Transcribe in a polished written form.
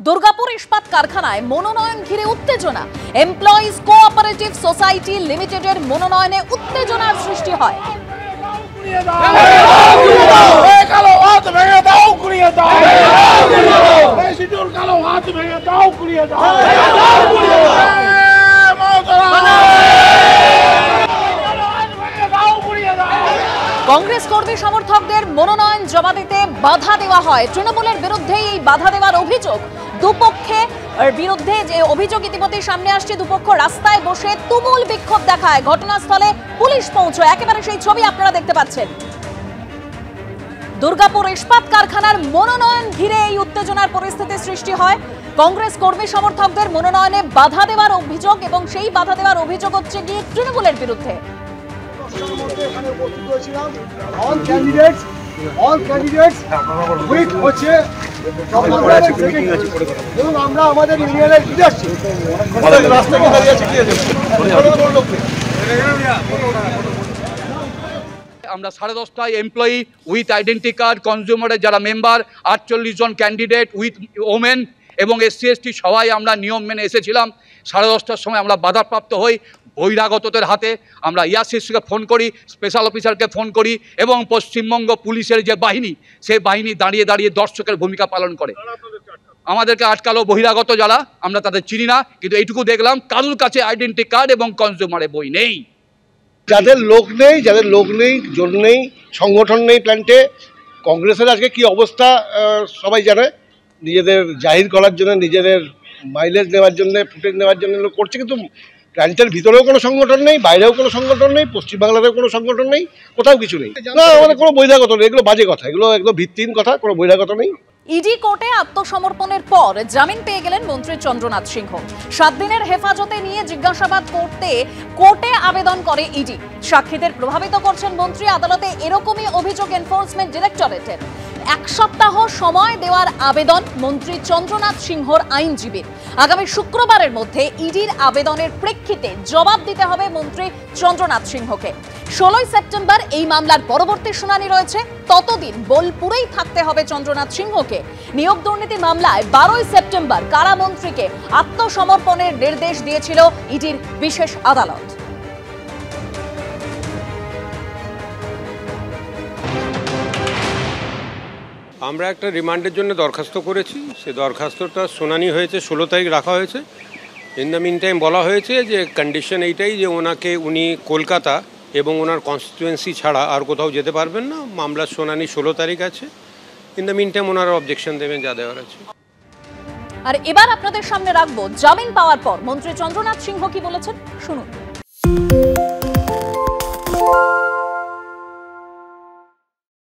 দুর্গাপুর ইস্পাত কারখানায় মনোনয়ন ঘিরে উত্তেজনা। এমপ্লয়িজ কোঅপারেটিভ সোসাইটি লিমিটেডের মনোনয়নে উত্তেজনার সৃষ্টি হয়। কংগ্রেস কর্মী সমর্থকদের মনোনয়ন জমা দিতে বাধা দেওয়া হয়। তৃণমূলের বিরুদ্ধে এই বাধা দেওয়ার অভিযোগ। দুপক্ষের বিরুদ্ধে যে অভিযোগ ইতিমধ্যে সামনে আসছে, দুপক্ষ রাস্তায় বসে তুমুল বিক্ষোভ দেখায়। ঘটনাস্থলে পুলিশ পৌঁছয়। একেবারে সেই ছবি আপনারা দেখতে পাচ্ছেন। দুর্গাপুর ইস্পাত কারখানার মনোনয়ন ঘিরে এই উত্তেজনার পরিস্থিতি সৃষ্টি হয়। কংগ্রেস কর্মী সমর্থকদের মনোনয়নে বাধা দেওয়ার অভিযোগ, এবং সেই বাধা দেওয়ার অভিযোগ হচ্ছে গিয়ে তৃণমূলের বিরুদ্ধে। All candidates with হচ্ছে এবং আমরা আমাদের ইউনিয়নের লিডারশিপ রাস্তায় দাঁড়িয়ে আছি। আমরা 10:30টায় এমপ্লয়ি উইথ আইডেন্টি কার্ড, কনজিউমারের যারা মেম্বার 48 জন ক্যান্ডিডেট উইথ ওমেন এবং SC/ST সবাই আমরা নিয়ম মেনে এসেছিলাম। 10:30টার সময় আমরা বাধাপ্রাপ্ত হই বহিরাগতদের হাতে। আমরা ইয়াসিসকে ফোন করি, স্পেশাল অফিসারকে ফোন করি, এবং পশ্চিমবঙ্গ পুলিশের যে বাহিনী, সেই বাহিনী দাঁড়িয়ে দাঁড়িয়ে দর্শকের ভূমিকা পালন করে। আমাদেরকে আটকালো বহিরাগত যারা, আমরা তাদের চিনি না, কিন্তু এইটুকু দেখলাম কারুর কাছে আইডেন্টি কার্ড এবং কনজিউমারের বই নেই। যাদের লোক নেই, জোর নেই, সংগঠন নেই প্ল্যান্টে, কংগ্রেসের আজকে কি অবস্থা সবাই জানে। নিজেদের জাহির করার জন্য, নিজেদের মাইলেজ নেওয়ার জন্য, ফুটেজ নেওয়ার জন্য লোক করছে, কিন্তু প্ল্যান্টের ভিতরেও কোনো সংগঠন নেই, বাইরেও কোনো সংগঠন নেই, পশ্চিমবাংলাতেও কোনো সংগঠন নেই, কোথাও কিছু নেই। না, আমাদের কোনো বহিরাগত নেই, এগুলো বাজে কথা, এগুলো একদম ভিত্তিহীন কথা, কোনো বহিরাগত নেই। ইডি কোর্টে আত্মসমর্পণের পর জামিন পেয়ে গেলেন মন্ত্রী চন্দ্রনাথ সিংহ। 7 দিনের হেফাজতে নিয়ে জিজ্ঞাসাবাদ করতে কোর্টে আবেদন করে ইডি। সাক্ষীদের প্রভাবিত করছেন মন্ত্রী। আদালতে এরকমই অভিযোগ এনফোর্সমেন্ট ডিরেক্টরেটের। 1 সপ্তাহ সময় দেওয়ার আবেদন মন্ত্রী চন্দ্রনাথ সিংহর আইনজীবীর। আগামী শুক্রবারের মধ্যে ইডির আবেদনের প্রেক্ষিতে জবাব দিতে হবে মন্ত্রী চন্দ্রনাথ সিংহকে। 16 সেপ্টেম্বর এই মামলার পরবর্তী শুনানি রয়েছে। ততদিন বোলপুরেই থাকতে হবে চন্দ্রনাথ সিংহকে। নিয়োগ দুর্নীতি মামলায় 12 সেপ্টেম্বর কারামন্ত্রীকে আত্মসমর্পণের নির্দেশ দিয়েছিল ইডির বিশেষ আদালত। আমরা একটা রিমান্ডের জন্য দরখাস্ত করেছি। সে দরখাস্তটা শুনানি হয়েছে, 16 তারিখ রাখা হয়েছে। ইন দ্য মিন টাইম বলা হয়েছে যে কন্ডিশন এইটাই যে উনি কলকাতা এবং ওনার কনস্টিটুয়েন্সি ছাড়া আর কোথাও যেতে পারবেন না। মামলার শুনানি 16 তারিখ আছে। ইন দ্য মিন টাইম ওনারা অবজেকশন দেবেন, যা দেওয়ার আছে। আর এবার আপনাদের সামনে রাখবো জামিন পাওয়ার পর মন্ত্রী চন্দ্রনাথ সিংহ কি বলেছেন, শুনুন।